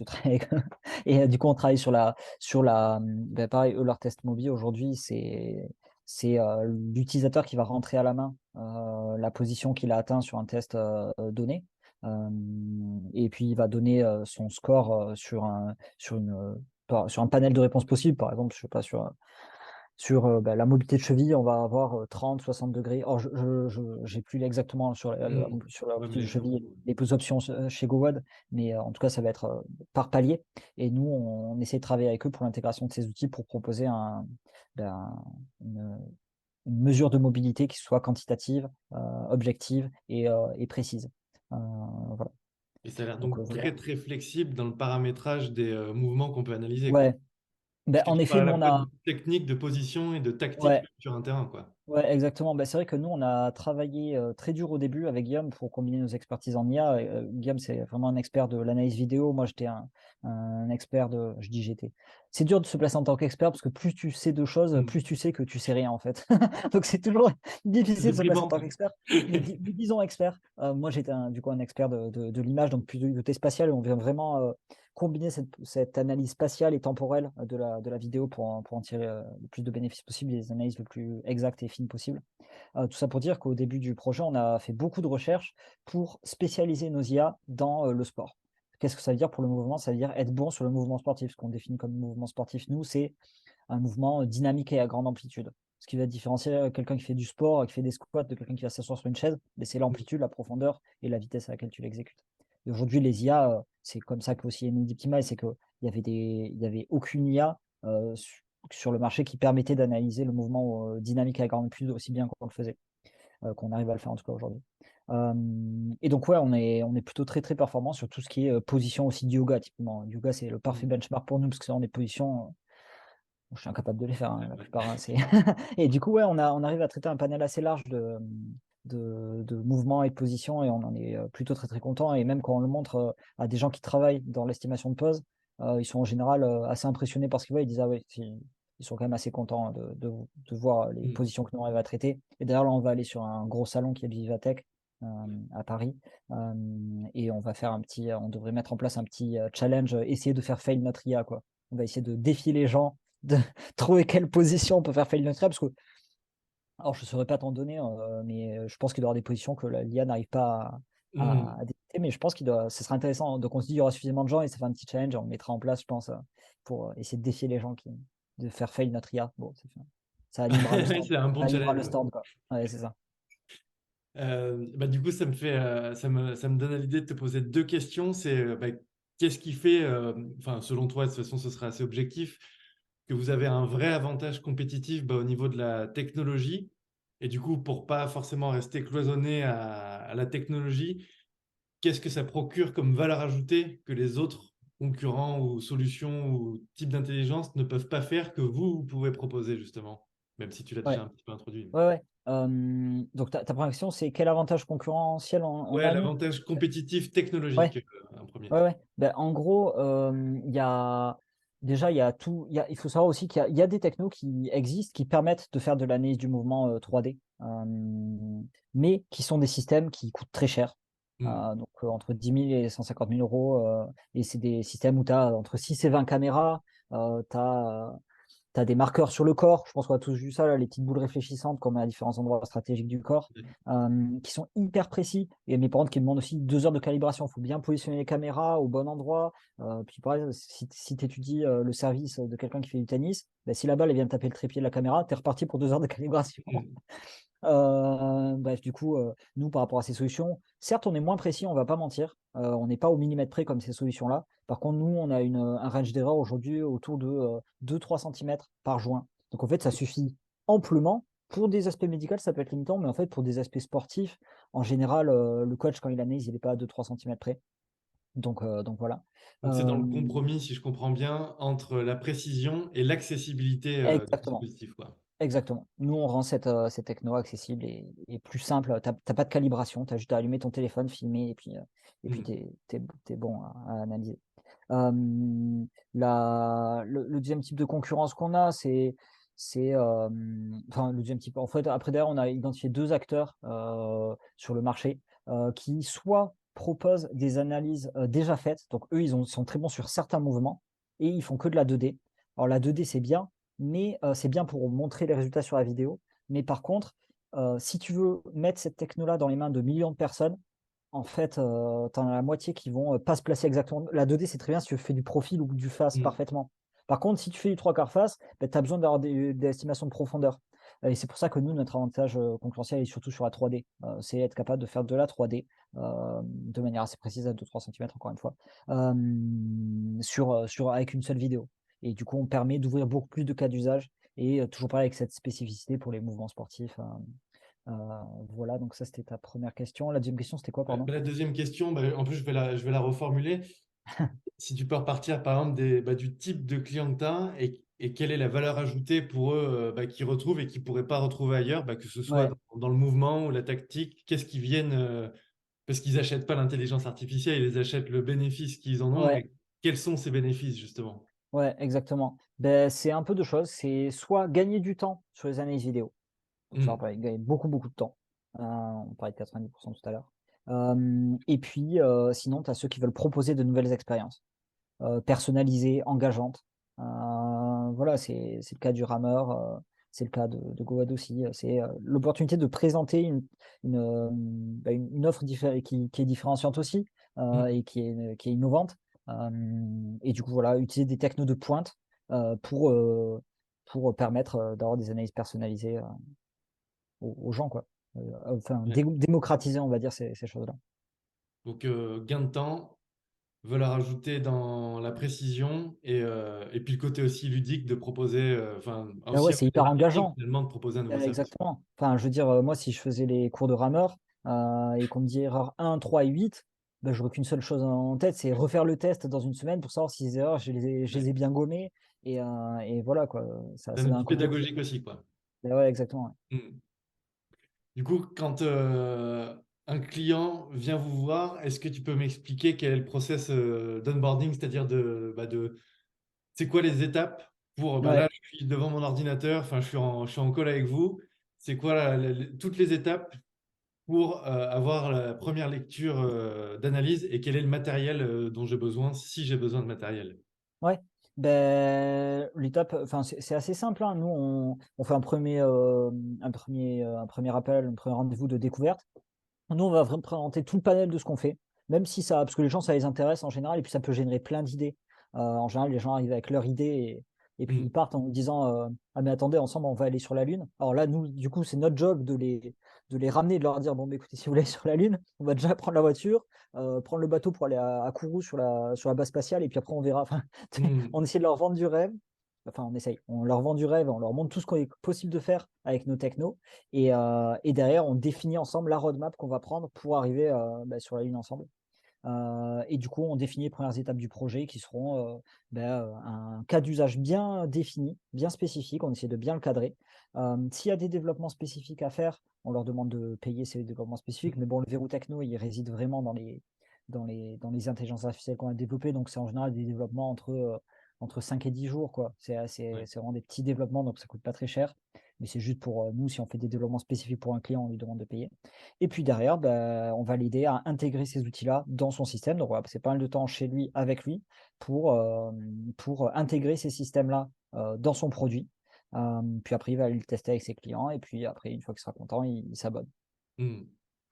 travailler avec eux. Et du coup, on travaille bah, pareil, eux, leur test mobile aujourd'hui, c'est l'utilisateur qui va rentrer à la main la position qu'il a atteint sur un test donné. Et puis, il va donner son score sur un panel de réponses possibles. Par exemple, je sais pas, bah, la mobilité de cheville, on va avoir 30, 60 degrés. Or, je j'ai plus exactement Mhm. sur la Ouais, mobilité de mais cheville les options chez GoWOD, mais en tout cas, ça va être par palier. Et nous, on essaie de travailler avec eux pour l'intégration de ces outils pour proposer ben, une, une mesure de mobilité qui soit quantitative, objective et précise. Euh, voilà. et ça a l'air Donc donc voilà. très très flexible dans le paramétrage des mouvements qu'on peut analyser, quoi. Ouais. Ben, Parce que en tu effet, parles à nous, la on fois de a. technique, de position et de tactique Ouais. sur un terrain, quoi. Ouais, exactement. Bah, c'est vrai que nous, on a travaillé très dur au début avec Guillaume pour combiner nos expertises en IA. Et, Guillaume, c'est vraiment un expert de l'analyse vidéo. Moi, j'étais un expert de. Je dis j'étais. C'est dur de se placer en tant qu'expert parce que plus tu sais de choses, Mhm. plus tu sais que tu sais rien en fait. Donc c'est toujours C'est difficile de se placer en déprimant. tant qu'expert. Mais disons expert. Moi, j'étais du coup un expert de l'image, donc plus de côté spatial. Et on vient vraiment combiner cette analyse spatiale et temporelle de la vidéo pour en tirer le plus de bénéfices possible, les analyses le plus exactes et fines possible. Tout ça pour dire qu'au début du projet, on a fait beaucoup de recherches pour spécialiser nos IA dans le sport. Qu'est-ce que ça veut dire pour le mouvement? Ça veut dire être bon sur le mouvement sportif. Ce qu'on définit comme mouvement sportif, nous, c'est un mouvement dynamique et à grande amplitude. Ce qui va différencier quelqu'un qui fait du sport, qui fait des squats, de quelqu'un qui va s'asseoir sur une chaise, mais c'est l'amplitude, la profondeur et la vitesse à laquelle tu l'exécutes. Et aujourd'hui, les IA, c'est comme ça qu'aussi est né Deeptimize, c'est qu'il y avait aucune IA sur le marché qui permettait d'analyser le mouvement dynamique à grande amplitude aussi bien qu'on le faisait, qu'on arrive à le faire en tout cas aujourd'hui. Et donc ouais, on est plutôt très très performant sur tout ce qui est position aussi du yoga, typiquement. Le yoga, c'est le parfait Mhm. benchmark pour nous parce que c'est dans des positions je suis incapable de les faire, hein, la Ouais. plupart, hein, c'est et du coup, ouais, on arrive à traiter un panel assez large de mouvements et de positions et on en est, plutôt très, très content et même quand on le montre, à des gens qui travaillent dans l'estimation de pose, ils sont en général, assez impressionnés par ce qu'ils voient. Ils disent: «Ah ouais», ils sont quand même assez contents de voir les Mhm. positions que nous on arrive à traiter et d'ailleurs, là, on va aller sur un gros salon qui est le Vivatech, à Paris, et on devrait mettre en place un petit, challenge, essayer de faire fail notre IA, quoi. On va essayer de défier les gens, de trouver quelle position on peut faire fail notre IA parce que alors je ne saurais pas t'en donner, mais je pense qu'il doit y avoir des positions que l'IA n'arrive pas à Mhm. détecter, mais je pense ce serait intéressant. Donc on se dit: «Il y aura suffisamment de gens» et ça fait un petit challenge, on le mettra en place, je pense, pour, essayer de défier les gens de faire fail notre IA. Bon, ça animera le stand. C'est un Ça bon animera challenge. le Ouais. stand, quoi. Ouais, c'est ça. Bah, du coup, ça me fait, ça me donne à l'idée de te poser deux questions. C'est bah, qu'est-ce qui fait, enfin, selon toi, de toute façon, ce sera assez objectif, que vous avez un vrai avantage compétitif bah, au niveau de la technologie. Et du coup, pour pas forcément rester cloisonné à la technologie, qu'est-ce que ça procure comme valeur ajoutée que les autres concurrents ou solutions ou types d'intelligence ne peuvent pas faire que vous pouvez proposer justement, même si tu l'as déjà Ouais, un petit peu introduit. ouais, ouais. Donc ta première question, c'est quel avantage concurrentiel on Ouais, a, nous? l'avantage compétitif Ouais. technologique, en premier. Ouais, ouais. Ben, en gros, il y a déjà, il y a tout. Il faut savoir aussi qu'il y a des technos qui existent qui permettent de faire de l'analyse du mouvement 3D. mais qui sont des systèmes qui coûtent très cher. Mm. Donc entre 10 000 et 150 000 euros. Et c'est des systèmes où tu as entre 6 et 20 caméras. Tu as des marqueurs sur le corps. Je pense qu'on a tous vu ça, là, les petites boules réfléchissantes qu'on met à différents endroits stratégiques du corps, qui sont hyper précis. Et mais par contre, qui demandent aussi 2 heures de calibration. Il faut bien positionner les caméras au bon endroit. Puis pareil, si tu étudies le service de quelqu'un qui fait du tennis, ben, si la balle elle vient de taper le trépied de la caméra, tu es reparti pour 2 heures de calibration. Mm. Bref, du coup, nous, par rapport à ces solutions, certes, on est moins précis, on va pas mentir. On n'est pas au millimètre près comme ces solutions-là. Par contre, nous, on a un range d'erreur aujourd'hui autour de 2-3 cm par joint. Donc, en fait, ça suffit amplement. Pour des aspects médicaux, ça peut être limitant, mais en fait, pour des aspects sportifs, en général, le coach, quand il analyse, il n'est pas à 2-3 cm près. Donc voilà. Donc c'est dans le Euh, compromis, si je comprends bien, entre la précision et l'accessibilité du exactement. dispositif, quoi. Exactement. Nous, on rend cette techno accessible et plus simple. Tu n'as pas de calibration, tu as juste à allumer ton téléphone, filmer, et puis Mm. tu es bon à analyser. Euh, le deuxième type de concurrence qu'on a, enfin, le deuxième type. En fait, après, d'ailleurs, on a identifié 2 acteurs sur le marché qui soit proposent des analyses déjà faites. Donc, eux, sont très bons sur certains mouvements et ils font que de la 2D. Alors, la 2D, c'est bien, mais c'est bien pour montrer les résultats sur la vidéo. Mais par contre, si tu veux mettre cette techno-là dans les mains de millions de personnes, en fait, tu en as la moitié qui vont pas se placer exactement. La 2D, c'est très bien si tu fais du profil ou du face Mm. parfaitement. Par contre, si tu fais du 3/4 face, ben, tu as besoin d'avoir des estimations de profondeur. Et c'est pour ça que nous, notre avantage concurrentiel est surtout sur la 3D. C'est être capable de faire de la 3D de manière assez précise à 2-3 cm, encore une fois, avec une seule vidéo. Et du coup, on permet d'ouvrir beaucoup plus de cas d'usage et toujours pareil avec cette spécificité pour les mouvements sportifs. Voilà, donc ça, c'était ta première question. La deuxième question, c'était quoi, pardon? La deuxième question, bah, en plus, je vais la reformuler. Si tu peux repartir, par exemple, du type de client que tu as et quelle est la valeur ajoutée pour eux qu'ils retrouvent et qu'ils ne pourraient pas retrouver ailleurs, que ce soit Ouais, dans le mouvement ou la tactique, qu'est-ce qu'ils viennent, parce qu'ils n'achètent pas l'intelligence artificielle, ils achètent le bénéfice qu'ils en ont. ouais, Et quels sont ces bénéfices, justement? ouais, exactement. Ben, c'est un peu de choses. C'est soit gagner du temps sur les analyses vidéo. Donc ça, Hmm. pareil, gagner beaucoup, beaucoup de temps. On parlait de 90% tout à l'heure. Et puis, sinon, tu as ceux qui veulent proposer de nouvelles expériences. Personnalisées, engageantes. Voilà, c'est le cas du rameur, c'est le cas de Goad aussi. C'est l'opportunité de présenter une offre qui est différenciante aussi Hmm. et qui est innovante. Et du coup, voilà, utiliser des technos de pointe euh, pour, euh, pour permettre d'avoir des analyses personnalisées aux gens, quoi. Enfin, Ouais. démocratiser, on va dire, ces choses-là. Donc, gain de temps, valeur ajoutée dans la précision et puis le côté aussi ludique de proposer, Ben ouais, aussi c'est avec des hyper marketing engageant. finalement de proposer un nouveau service. Exactement. Enfin, je veux dire, moi, si je faisais les cours de rameur et qu'on me dit erreur 1, 3 et 8, ben, j'aurais qu'une seule chose en tête, c'est refaire le test dans une semaine pour savoir si les erreurs, je les ai Ouais. bien gommées. Et voilà, quoi. C'est Ça un donne un outil côté plus. pédagogique aussi, quoi. Ben ouais, exactement. Ouais. Hmm. Du coup, quand un client vient vous voir, est-ce que tu peux m'expliquer quel est le process d'onboarding, c'est-à-dire c'est quoi les étapes pour, là, Ouais, je suis devant mon ordinateur, je suis en call avec vous, c'est quoi toutes les étapes pour avoir la première lecture d'analyse et quel est le matériel dont j'ai besoin, si j'ai besoin de matériel? ouais. Ben, l'étape, enfin, c'est assez simple, hein. Nous, on fait un premier appel, un premier rendez-vous de découverte. Nous, on va vraiment présenter tout le panel de ce qu'on fait, même si parce que les gens, ça les intéresse en général, et puis ça peut générer plein d'idées. En général, les gens arrivent avec leur idée et puis ils Hmm. partent en nous disant ah, mais attendez, ensemble, on va aller sur la Lune. Alors là, nous, du coup, c'est notre job de les ramener, de leur dire bon, bah, écoutez, si vous voulez aller sur la Lune, on va déjà prendre la voiture, prendre le bateau pour aller à Kourou sur la base spatiale, et puis après, on verra. Enfin, Hmm. on essaie de leur vendre du rêve. Enfin, on essaye. On leur vend du rêve, on leur montre tout ce qu'on est possible de faire avec nos technos. Et derrière, on définit ensemble la roadmap qu'on va prendre pour arriver sur la Lune ensemble. Et du coup, on définit les premières étapes du projet qui seront un cas d'usage bien défini, bien spécifique. On essaie de bien le cadrer. S'il y a des développements spécifiques à faire, on leur demande de payer ces développements spécifiques. Mais bon, le verrou techno, il réside vraiment dans les intelligences artificielles qu'on a développées. Donc, c'est en général des développements entre 5 et 10 jours, quoi. C'est Ouais. vraiment des petits développements, donc ça coûte pas très cher. mais c'est juste pour nous, si on fait des développements spécifiques pour un client, on lui demande de payer. Et puis derrière, bah, on va l'aider à intégrer ces outils-là dans son système. Donc, on va passer pas mal de temps chez lui, avec lui, pour intégrer ces systèmes-là dans son produit. Puis après, il va aller le tester avec ses clients. Et puis après, une fois qu'il sera content, il s'abonne. Hmm.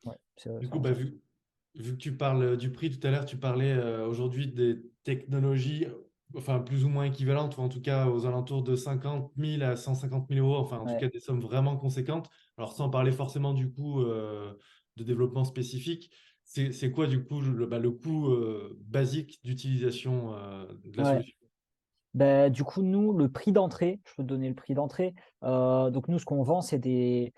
Ouais, Du c'est coup, vraiment bah, ça. vu que tu parles du prix tout à l'heure, tu parlais aujourd'hui des technologies, enfin plus ou moins équivalentes, ou en tout cas aux alentours de 50 000 à 150 000 euros, enfin en tout Ouais. cas des sommes vraiment conséquentes. Alors sans parler forcément du coût de développement spécifique, c'est quoi du coup le coût basique d'utilisation de la Ouais. solution? Bah, du coup, nous, le prix d'entrée, je peux te donner le prix d'entrée. Donc nous, ce qu'on vend, c'est des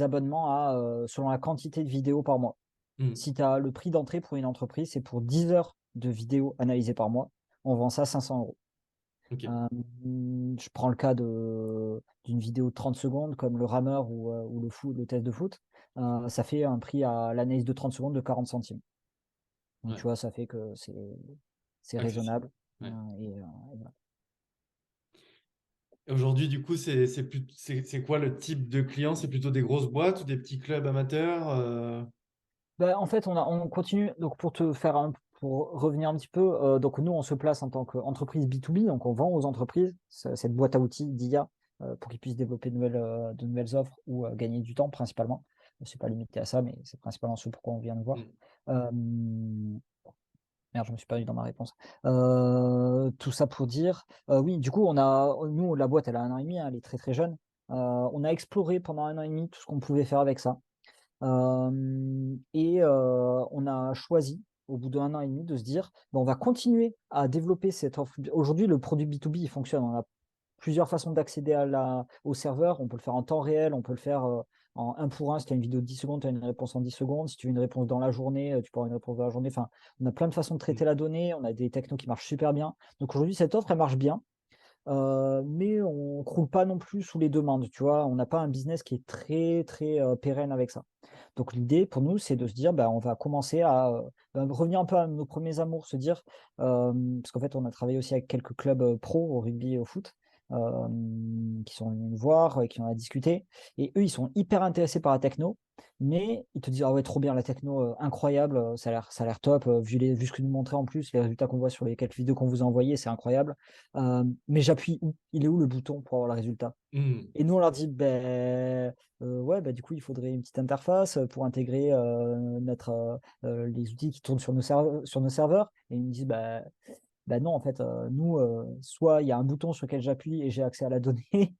abonnements selon la quantité de vidéos par mois. Hmm. Si tu as le prix d'entrée pour une entreprise, c'est pour 10 heures de vidéos analysées par mois. On vend ça 500 euros. Ok, Je prends le cas d'une vidéo de 30 secondes comme le rameur ou le test de foot. Ça fait un prix à l'analyse de 30 secondes de 40 centimes. Donc ouais, tu vois, ça fait que c'est accessible. raisonnable. Ouais. Et voilà. Aujourd'hui, du coup, c'est quoi le type de client? C'est plutôt des grosses boîtes ou des petits clubs amateurs? Bah, en fait, on continue. Donc, pour revenir un petit peu, donc nous, on se place en tant qu'entreprise B2B, donc on vend aux entreprises cette boîte à outils d'IA pour qu'ils puissent développer de nouvelles offres ou gagner du temps principalement. C'est pas limité à ça, mais c'est principalement ce pourquoi on vient de voir. Hmm. Euh, Merde, je me suis perdu dans ma réponse. Tout ça pour dire, oui, du coup, nous, la boîte, elle a 1 an et demi, hein, elle est très très jeune. On a exploré pendant 1 an et demi tout ce qu'on pouvait faire avec ça. On a choisi, au bout d'1 an et demi, de se dire: «Bah, on va continuer à développer cette offre». Aujourd'hui, le produit B2B, il fonctionne. On a plusieurs façons d'accéder au serveur. On peut le faire en temps réel, on peut le faire en un pour un. Si tu as une vidéo de 10 secondes, tu as une réponse en 10 secondes. Si tu veux une réponse dans la journée, tu peux avoir une réponse dans la journée. Enfin, on a plein de façons de Hmm. traiter la donnée. On a des technos qui marchent super bien. Donc aujourd'hui, cette offre, elle marche bien. Mais on croule pas non plus sous les demandes, tu vois? On n'a pas un business qui est très, très, pérenne avec ça. Donc l'idée pour nous, c'est de se dire: «Bah, on va commencer à, revenir un peu à nos premiers amours», se dire, parce qu'en fait, on a travaillé aussi avec quelques clubs, pro au rugby et au foot, qui sont venus nous voir et qui on a discuté et eux, ils sont hyper intéressés par la techno, mais ils te disent: «Ah ouais, trop bien la techno, incroyable, ça a l'air top, vu ce que nous montrait en plus, les résultats qu'on voit sur les quelques vidéos qu'on vous a envoyées, c'est incroyable. Mais j'appuie où? Il est où le bouton pour avoir le résultat?» Hmm. Et nous, on leur dit: «Beh, ouais, bah, du coup, il faudrait une petite interface, pour intégrer, les outils qui tournent sur nos serveurs». Et ils me disent: «Bah, non, en fait, nous, soit il y a un bouton sur lequel j'appuie et j'ai accès à la donnée,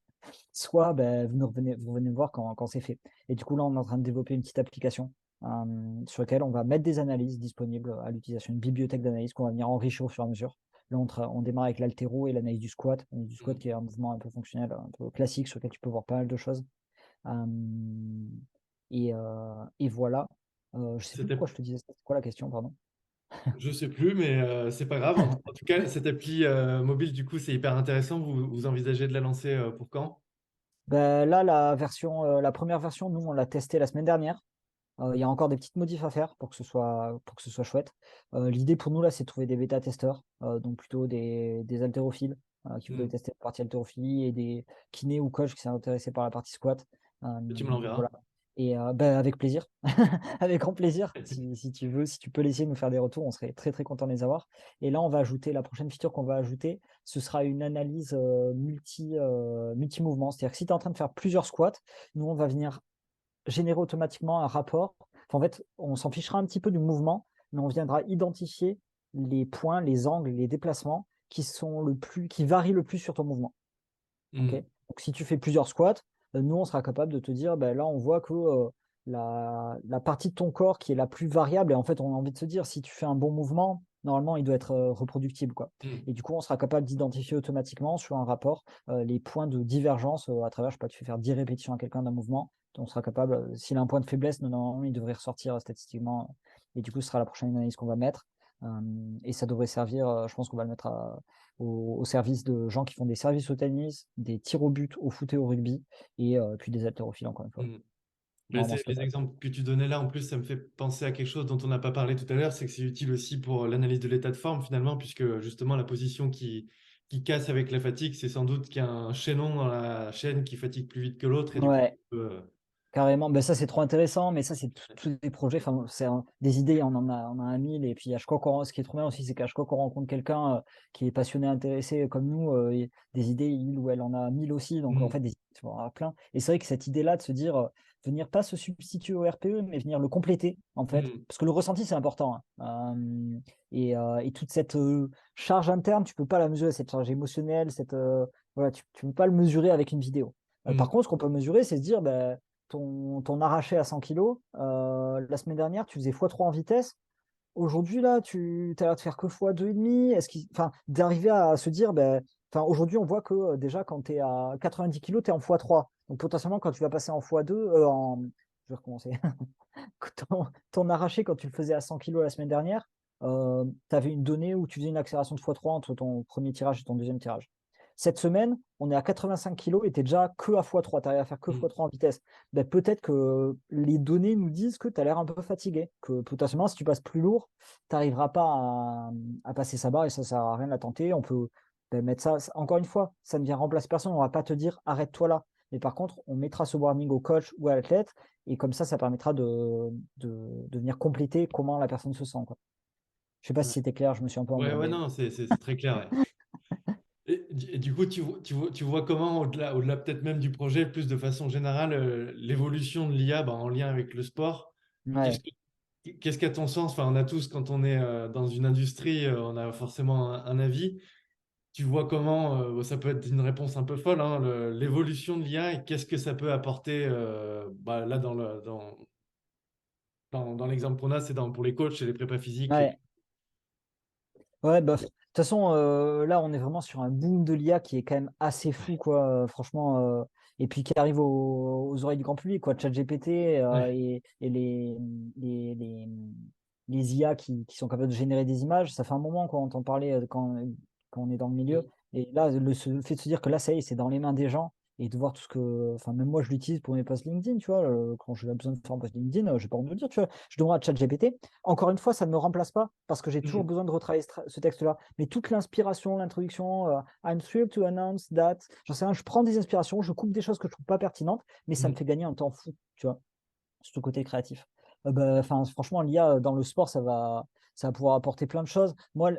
soit, bah, vous venez me voir quand c'est fait». Et du coup, là, on est en train de développer une petite application, sur laquelle on va mettre des analyses disponibles à l'utilisation, une bibliothèque d'analyse qu'on va venir enrichir au fur et à mesure. Là, on démarre avec l'haltéro et l'analyse du squat Hmm. qui est un mouvement un peu fonctionnel, un peu classique sur lequel tu peux voir pas mal de choses. Hem et voilà. Je sais plus C'était pourquoi je te disais ça. C'est quoi la question, pardon? Je sais plus, mais c'est pas grave. En tout cas, cette appli mobile, du coup, c'est hyper intéressant. Vous envisagez de la lancer pour quand? Bah, là, la première version, nous, on l'a testée la semaine dernière. Il y a encore des petites modifs à faire pour que ce soit chouette. L'idée pour nous, là, c'est de trouver des bêta-testeurs, donc plutôt des haltérophiles, qui voudraient Hmm. tester la partie haltérophilie et des kinés ou coachs qui sont intéressés par la partie squat. Et tu me Voilà. l'enverras. Et bah, avec plaisir, avec grand plaisir. Si tu veux, si tu peux laisser nous faire des retours, on serait très, très content de les avoir. Et là, on va ajouter la prochaine feature qu'on va ajouter, ce sera une analyse, multi-mouvement. C'est-à-dire que si tu es en train de faire plusieurs squats, nous, on va venir générer automatiquement un rapport. Enfin, en fait, on s'en fichera un petit peu du mouvement, mais on viendra identifier les points, les angles, les déplacements qui varient le plus sur ton mouvement. OK? Hmm. Donc si tu fais plusieurs squats, nous, on sera capable de te dire: «Beh, là, on voit que, la partie de ton corps qui est la plus variable». Et en fait, on a envie de se dire: «Si tu fais un bon mouvement, normalement, il doit être, reproductible, quoi». Hmm. Et du coup, on sera capable d'identifier automatiquement sur un rapport, les points de divergence, à travers, je sais pas, tu fais faire 10 répétitions à quelqu'un d'un mouvement, on sera capable, s'il a un point de faiblesse, normalement, il devrait ressortir, statistiquement, et du coup, ce sera la prochaine analyse qu'on va mettre. Et ça devrait servir, je pense qu'on va le mettre au service de gens qui font des services au tennis, des tirs au but au foot et au rugby, et puis des haltérophiles, encore une fois. Hmm. Ben, Vraiment, c'est les exemples que tu donnais là, en plus, ça me fait penser à quelque chose dont on n'a pas parlé tout à l'heure, c'est que c'est utile aussi pour l'analyse de l'état de forme finalement, puisque justement la position qui casse avec la fatigue, c'est sans doute qu'il y a un chaînon dans la chaîne qui fatigue plus vite que l'autre et du coup, Ouais. Carrément, ben ça c'est trop intéressant, mais ça c'est tous des projets, enfin des idées, on en a un mille, et puis à chaque fois ce qui est trop bien aussi, c'est qu'à chaque fois qu'on rencontre quelqu'un qui est passionné, intéressé comme nous, des idées, il ou elle en a mille aussi, donc en mm, fait des idées, tu vas en avoir plein. Et c'est vrai que cette idée-là de se dire, venir pas se substituer au RPE, mais venir le compléter, en fait, mm, parce que le ressenti c'est important, hein. Et toute cette charge interne, tu peux pas la mesurer, cette charge émotionnelle, voilà, tu peux pas le mesurer avec une vidéo. Par mm. contre, ce qu'on peut mesurer, c'est se dire, ben ton arraché à 100 kilos, la semaine dernière, tu faisais x3 en vitesse. Aujourd'hui, là, tu as l'air de faire que x2,5. Enfin, d'arriver à se dire, ben, enfin, aujourd'hui, on voit que déjà, quand tu es à 90 kilos, tu es en x3. Donc, potentiellement, quand tu vas passer en x2, je vais recommencer. Ton arraché, quand tu le faisais à 100 kilos la semaine dernière, tu avais une donnée où tu faisais une accélération de x3 entre ton premier tirage et ton deuxième tirage. Cette semaine, on est à 85 kilos et tu n'es déjà que à x3, tu arrives à faire que Mm. x3 en vitesse. Ben, peut-être que les données nous disent que tu as l'air un peu fatigué, que potentiellement, si tu passes plus lourd, tu n'arriveras pas à passer sa barre et ça ne sert à rien de la tenter. On peut mettre ça, encore une fois, ça ne vient remplacer personne, on ne va pas te dire arrête-toi là. Mais par contre, on mettra ce warning au coach ou à l'athlète et comme ça permettra de venir compléter comment la personne se sent, quoi. Je sais pas si Ouais, c'était clair, je me suis un peu ouais, embrouillé. non, c'est très clair. Ouais. Et du coup, tu vois comment, au-delà peut-être même du projet, plus de façon générale, l'évolution de l'IA en lien avec le sport. Qu'est-ce Ouais. qu'est-ce qu'à ton sens, enfin, on a tous, quand on est dans une industrie, on a forcément un avis. Tu vois comment, ça peut être une réponse un peu folle, hein, l'évolution de l'IA et qu'est-ce que ça peut apporter là dans l'exemple qu'on a, c'est pour les coachs et les prépas physiques. Ouais. Ouais, bah, de toute façon, là, on est vraiment sur un boom de l'IA qui est quand même assez fou, quoi, franchement, et puis qui arrive aux oreilles du grand public, quoi. ChatGPT Ouais. et les, les, les IA qui sont capables de générer des images, ça fait un moment qu'on entend parler quand on est dans le milieu. Mm. Et là, le fait de se dire que là, ça y est, c'est dans les mains des gens et de voir tout ce que. Enfin, même moi, je l'utilise pour mes posts LinkedIn, tu vois. Quand j'ai besoin de faire un post LinkedIn, j'ai pas honte de le dire, tu vois. Je demande à ChatGPT. Encore une fois, ça ne me remplace pas parce que j'ai toujours Mm. besoin de retravailler ce texte-là. Mais toute l'inspiration, l'introduction, I'm thrilled to announce that, j'en sais rien, je prends des inspirations, je coupe des choses que je trouve pas pertinentes, mais ça me Mm. fait gagner un temps fou, tu vois, sur le côté créatif. Bah, franchement, l'IA dans le sport, ça va pouvoir apporter plein de choses. Moi,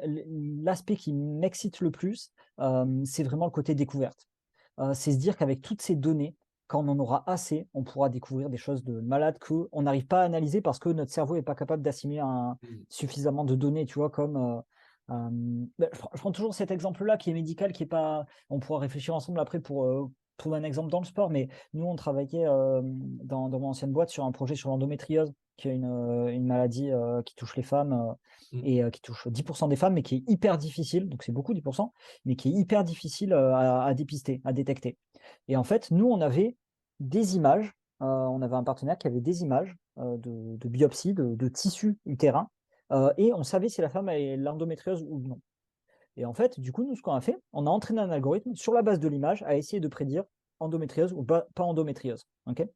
l'aspect qui m'excite le plus, c'est vraiment le côté découverte. C'est se dire qu'avec toutes ces données, quand on en aura assez, on pourra découvrir des choses de malades qu'on n'arrive pas à analyser parce que notre cerveau n'est pas capable d'assimiler Mm. suffisamment de données, tu vois, comme je prends toujours cet exemple-là qui est médical, qui est pas. On pourra réfléchir ensemble après pour trouver un exemple dans le sport, mais nous, on travaillait dans mon ancienne boîte sur un projet sur l'endométriose, qui est une maladie qui touche les femmes Mm. et qui touche 10% des femmes, mais qui est hyper difficile, donc c'est beaucoup 10%, mais qui est hyper difficile à dépister, à détecter. Et en fait, nous, on avait des images, on avait un partenaire qui avait des images de biopsie, de tissus utérins, et on savait si la femme avait l'endométriose ou non. Et en fait, du coup, nous, ce qu'on a fait, on a entraîné un algorithme sur la base de l'image à essayer de prédire endométriose ou pas endométriose. Ok.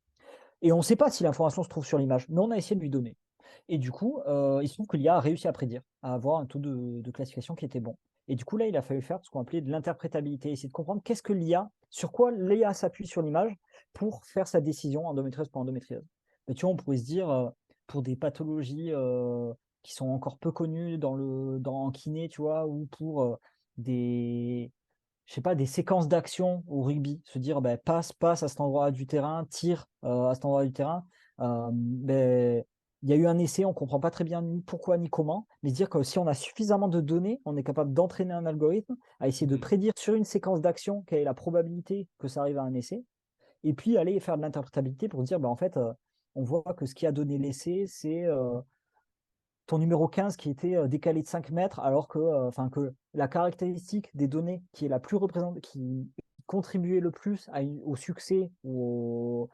Et on ne sait pas si l'information se trouve sur l'image, mais on a essayé de lui donner. Et du coup, il se trouve que l'IA a réussi à prédire, à avoir un taux de classification qui était bon. Et du coup, là, il a fallu faire ce qu'on appelait de l'interprétabilité, essayer de comprendre qu'est-ce que l'IA, sur quoi l'IA s'appuie sur l'image pour faire sa décision endométriose pour endométriose. Mais tu vois, on pourrait se dire, pour des pathologies qui sont encore peu connues en kiné, tu vois, ou pour des, je sais pas, des séquences d'action au rugby, se dire ben, passe à cet endroit du terrain, tire à cet endroit du terrain. Ben, il y a eu un essai, on ne comprend pas très bien ni pourquoi ni comment, mais se dire que si on a suffisamment de données, on est capable d'entraîner un algorithme à essayer de Mm. prédire sur une séquence d'action quelle est la probabilité que ça arrive à un essai, et puis aller faire de l'interprétabilité pour dire ben, en fait, on voit que ce qui a donné l'essai, c'est ton numéro 15 qui était décalé de 5 mètres, alors que la caractéristique des données qui est la plus représentée, qui contribuait le plus au succès ou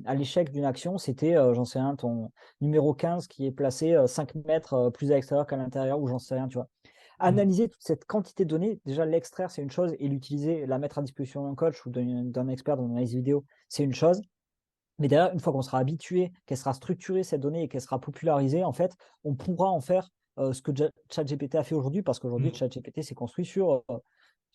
à l'échec d'une action, c'était, j'en sais rien, ton numéro 15 qui est placé 5 mètres plus à l'extérieur qu'à l'intérieur, ou j'en sais rien, tu vois. Mm. Analyser toute cette quantité de données, déjà l'extraire, c'est une chose, et l'utiliser, la mettre à disposition d'un coach ou d'un expert dans l'analyse vidéo, c'est une chose. Mais derrière, une fois qu'on sera habitué, qu'elle sera structurée, cette donnée, et qu'elle sera popularisée, en fait, on pourra en faire ce que ChatGPT a fait aujourd'hui, parce qu'aujourd'hui, Mm. ChatGPT s'est construit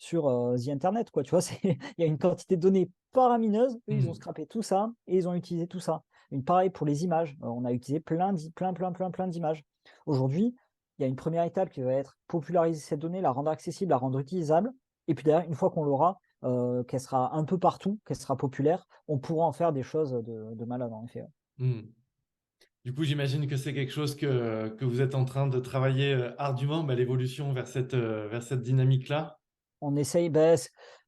sur The Internet, quoi. Tu vois, il y a une quantité de données faramineuse. Eux, ils ont Hmm. scrapé tout ça et ils ont utilisé tout ça. Une pareil pour les images. On a utilisé plein d'images. Aujourd'hui, il y a une première étape qui va être populariser cette donnée, la rendre accessible, la rendre utilisable. Et puis derrière, une fois qu'on l'aura, qu'elle sera un peu partout, qu'elle sera populaire, on pourra en faire des choses de malade, en effet. Ouais. Hmm. Du coup, j'imagine que c'est quelque chose que vous êtes en train de travailler ardument, bah, l'évolution vers cette dynamique-là. On essaye, ben,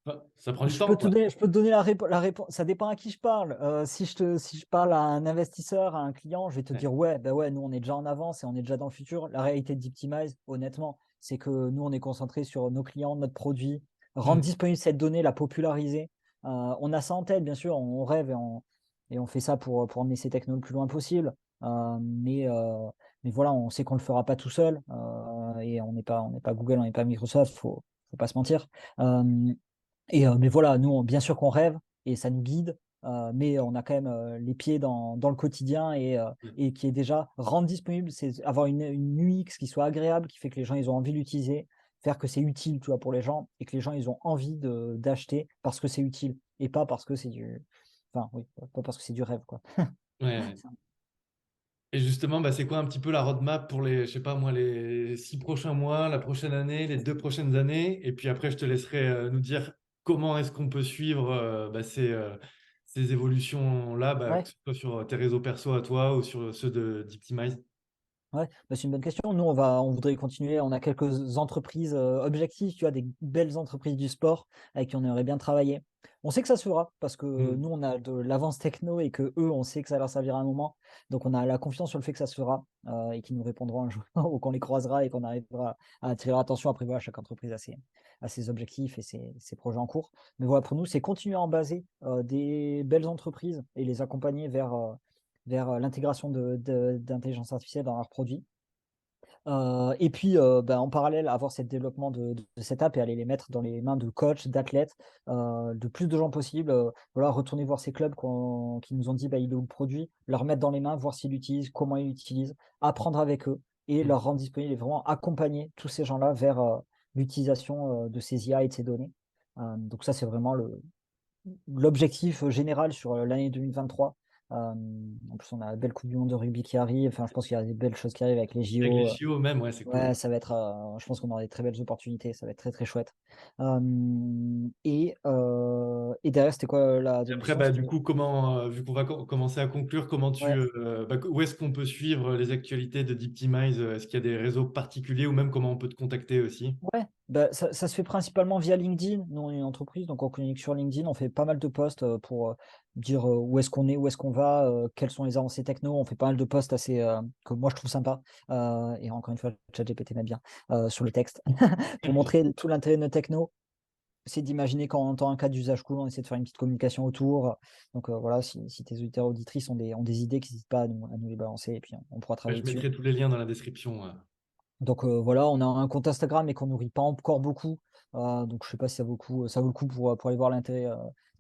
Enfin, ça prend du temps, quoi. je peux te donner la réponse. Ça dépend à qui je parle. Si je parle à un investisseur, à un client, je vais te Ouais. dire ouais, ben ouais, nous on est déjà en avance et on est déjà dans le futur. La réalité d'Iptimize, honnêtement, c'est que nous on est concentré sur nos clients, notre produit, rendre Hmm. disponible cette donnée, la populariser. On a ça en tête, bien sûr, on rêve et on fait ça pour emmener ces technos le plus loin possible. Euh, mais, euh, mais voilà, on sait qu'on le fera pas tout seul et on n'est pas Google, on n'est pas Microsoft, faut pas se mentir. Euh, mais voilà, nous, bien sûr qu'on rêve et ça nous guide, mais on a quand même les pieds dans le quotidien et qui est déjà rendre disponible, c'est avoir une UX qui soit agréable, qui fait que les gens ils ont envie de l'utiliser, faire que c'est utile, tu vois, pour les gens et que les gens ils ont envie d'acheter parce que c'est utile et pas parce que c'est enfin oui, pas parce que c'est du rêve, quoi. Ouais, ouais. Et justement, bah, c'est quoi un petit peu la roadmap pour les, je sais pas moi, les 6 prochains mois, la prochaine année, les 2 prochaines années? Et puis après, je te laisserai nous dire comment est-ce qu'on peut suivre bah, ces évolutions-là, bah, que Ouais. ce soit sur tes réseaux perso à toi ou sur ceux d'Iptimize. Ouais, bah, c'est une bonne question. Nous, on voudrait continuer. On a quelques entreprises objectives, tu vois, des belles entreprises du sport avec qui on aimerait bien travailler. On sait que ça se fera parce que Hmm. nous, on a de l'avance techno et que eux, on sait que ça leur servira un moment. Donc, on a la confiance sur le fait que ça se fera et qu'ils nous répondront un jour ou qu'on les croisera et qu'on arrivera à attirer leur attention. Après, voilà, chaque entreprise a ses objectifs et ses projets en cours. Mais voilà, pour nous, c'est continuer à en baser des belles entreprises et les accompagner vers l'intégration d'intelligence artificielle dans leurs produits. Et puis, ben, en parallèle, avoir ce développement de cette app et aller les mettre dans les mains de coachs, d'athlètes, de plus de gens possible. Voilà, retourner voir ces clubs qui nous ont dit bah, il est où le produit, leur mettre dans les mains, voir s'ils l'utilisent, comment ils l'utilisent, apprendre avec eux et Hmm. leur rendre disponible et vraiment accompagner tous ces gens-là vers l'utilisation de ces IA et de ces données. Donc ça, c'est vraiment l'objectif général sur l'année 2023. En plus, on a la belle Coupe du Monde de rugby qui arrive. Enfin, je pense qu'il y a des belles choses qui arrivent avec les Avec les JO. JO même, ouais, c'est cool. Ouais, ça va être, je pense qu'on aura des très belles opportunités. Ça va être très, très chouette. Et derrière, c'était quoi la Et deuxième après, question? bah, du C'était... coup, vu qu'on va commencer à conclure, Ouais. bah, où est-ce qu'on peut suivre les actualités de Deeptimize? Est-ce qu'il y a des réseaux particuliers ou même comment on peut te contacter aussi? Ouais, bah, ça se fait principalement via LinkedIn. Nous, on est une entreprise, donc on communique sur LinkedIn. On fait pas mal de posts pour dire où est-ce qu'on est, où est-ce qu'on va, quelles sont les avancées techno. On fait pas mal de posts assez que moi je trouve sympa. Et encore une fois, ChatGPT m'aime bien sur le texte pour montrer tout l'intérêt de nos techno. C'est d'imaginer quand on entend un cas d'usage cool, on essaie de faire une petite communication autour. Donc voilà, si tes auditeurs auditrices ont des idées, n'hésitent pas à nous les balancer et puis on pourra Ouais, travailler je dessus. mettrai tous les liens dans la description. Donc voilà, on a un compte Instagram mais qu'on nourrit pas encore beaucoup. Donc je sais pas si ça vaut le coup pour aller voir l'intérêt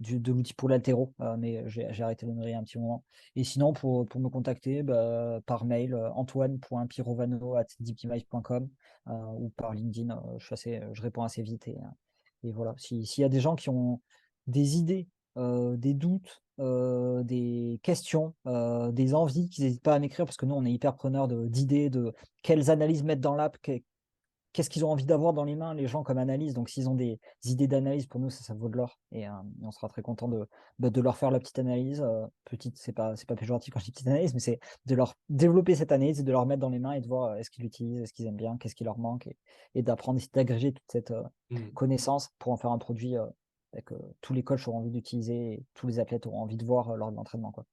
de l'outil pour l'altéro, mais j'ai arrêté de le nourrir un petit moment. Et sinon, pour me contacter, bah, par mail, antoine.pirovano@deepdemise.com ou par LinkedIn, je réponds assez vite. Et voilà, s'il y a des gens qui ont des idées, des doutes, des questions, des envies, qu'ils n'hésitent pas à m'écrire parce que nous, on est hyper preneurs d'idées, de quelles analyses mettre dans l'app, qu'est-ce qu'ils ont envie d'avoir dans les mains, les gens, comme analyse. Donc, s'ils ont des idées d'analyse, pour nous, ça vaut de l'or. Et on sera très content de leur faire la petite analyse. Petite, c'est pas péjoratif quand je dis petite analyse, mais c'est de leur développer cette analyse et de leur mettre dans les mains et de voir est-ce qu'ils l'utilisent, est-ce qu'ils aiment bien, qu'est-ce qui leur manque, et d'apprendre, d'agréger toute cette Hmm. connaissance pour en faire un produit que tous les coachs auront envie d'utiliser et tous les athlètes auront envie de voir lors de l'entraînement, quoi.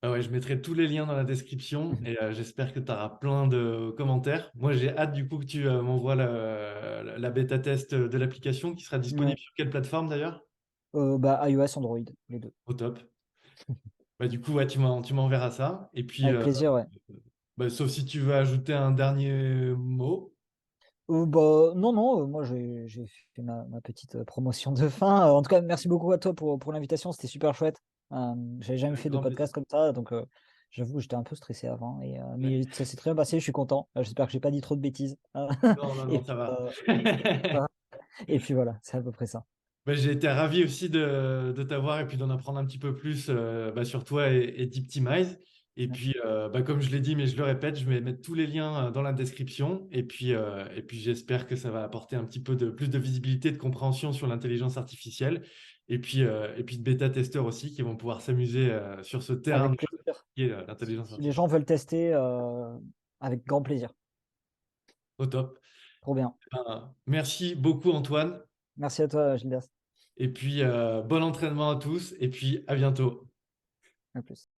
Ah ouais, je mettrai tous les liens dans la description et j'espère que tu auras plein de commentaires. Moi, j'ai hâte du coup que tu m'envoies la bêta test de l'application qui sera disponible Ouais. sur quelle plateforme d'ailleurs? Bah, iOS, Android, les deux. Au top. Bah, du coup, ouais, tu m'enverras ça. Et puis, Avec plaisir, ouais. bah, sauf si tu veux ajouter un dernier mot. Bah, non, non, moi j'ai fait ma petite promotion de fin. En tout cas, merci beaucoup à toi pour l'invitation, c'était super chouette. J'avais jamais Avec fait de grand plaisir. podcast comme ça, donc j'avoue, j'étais un peu stressé avant, Ouais. mais ça s'est très bien passé, je suis content. J'espère que j'ai pas dit trop de bêtises. Non, non, Et non, puis, ça va. ça va. Et puis voilà, c'est à peu près ça. Bah, j'ai été ravi aussi de t'avoir et puis d'en apprendre un petit peu plus bah, sur toi et Deeptimize. Et Ouais. puis, bah, comme je l'ai dit, mais je le répète, je vais mettre tous les liens dans la description. Et puis j'espère que ça va apporter un petit peu plus de visibilité, de compréhension sur l'intelligence artificielle. Et puis de bêta-testeurs aussi qui vont pouvoir s'amuser sur ce terrain Avec de jeu plaisir. qui est l'intelligence Si les artificielle. gens veulent tester, avec grand plaisir. Au top. Trop bien. Merci beaucoup, Antoine. Merci à toi, Gildas. Et puis, bon entraînement à tous. Et puis, à bientôt. À plus.